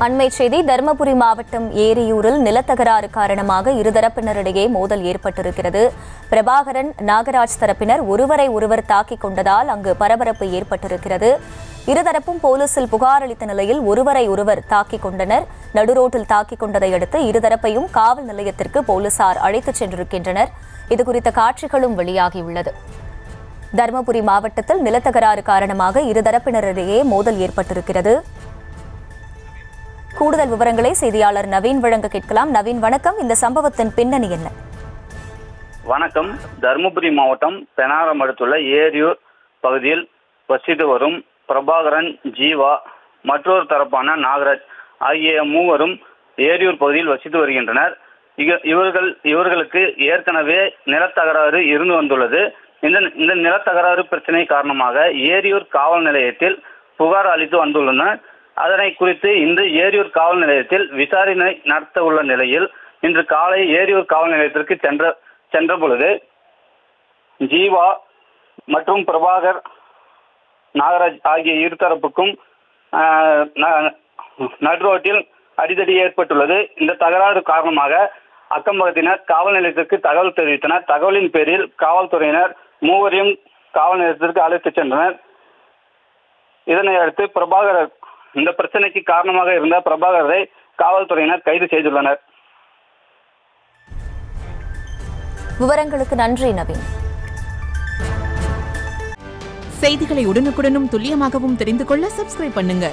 அண்மை செய்தி தருமபுரி மாவட்டம் ஏரியூரில் நிலத்தகராறு காரணமாக இருதரப்பினரிடையே மோதல் ஏற்பட்டிருக்கிறது. பிரபாகரன், நாகராஜ் தரப்பினர் ஒருவரை ஒருவர் தாக்கிக் கொண்டதால் அங்கு பரபரப்பு ஏற்பட்டிருக்கிறது. இருதரப்பும் போலீசில் புகார் அளித்த நிலையில் ஒருவரை ஒருவர் தாக்கிக் கொண்டனர். நடுரோட்டில் தாக்கிக் கொண்டதை அடுத்து இருதரப்பையும் காவல் நிலையத்திற்கு போலீசார் அழைத்துச் சென்றிருக்கின்றனர். இதுகுறித்த காட்சிகளும் வெளியாகியுள்ளது. தருமபுரி மாவட்டத்தில் நிலத்தகராறு காரணமாக இருதரப்பினரிடையே மோதல் ஏற்பட்டிருக்கிறது. கூடுதல் விவரங்களை செய்தியாளர் நவீன் வழங்க கேட்கலாம். நவீன், வணக்கம். இந்த சம்பவத்தின் பின்னணி என்ன? வணக்கம். தருமபுரி மாவட்டம் பெனாரம் அடுத்துள்ள ஏரியூர் பகுதியில் வசித்து வரும் பிரபாகரன், ஜீவா, மற்றொரு தரப்பான நாகராஜ் ஆகிய மூவரும் ஏரியூர் பகுதியில் வசித்து வருகின்றனர். இவர்களுக்கு ஏற்கனவே நிலத்தகராறு இருந்து வந்துள்ளது. இந்த நிலத்தகராறு பிரச்சனை காரணமாக ஏரியூர் காவல் நிலையத்தில் புகார் அளித்து வந்துள்ளனர். அதனை குறித்து இன்று ஏரியூர் காவல் நிலையத்தில் விசாரணை நடத்த உள்ள நிலையில் இன்று காலை ஏரியூர் காவல் நிலையத்திற்கு சென்ற பொழுது ஜீவா மற்றும் பிரபாகர், நாகராஜ் ஆகிய இருதரப்புக்கும் நடுரோட்டில் அடிதடி ஏற்பட்டுள்ளது. இந்த தகராறு காரணமாக அக்கம்பக்கத்தினர் காவல் நிலையத்திற்கு தகவல் தெரிவித்தனர். தகவலின் பேரில் காவல்துறையினர் மூவரையும் காவல் நிலையத்திற்கு அழைத்துச் சென்றனர். இதனை அடுத்து இந்த பிரச்சனைக்கு காரணமாக இருந்த பிரபாகரை காவல்துறையினர் கைது செய்துள்ளனர். விவரங்களுக்கு நன்றி நவீன். செய்திகளை உடனுக்குடனும் துல்லியமாகவும் தெரிந்து கொள்ள சப்ஸ்கிரைப் பண்ணுங்க.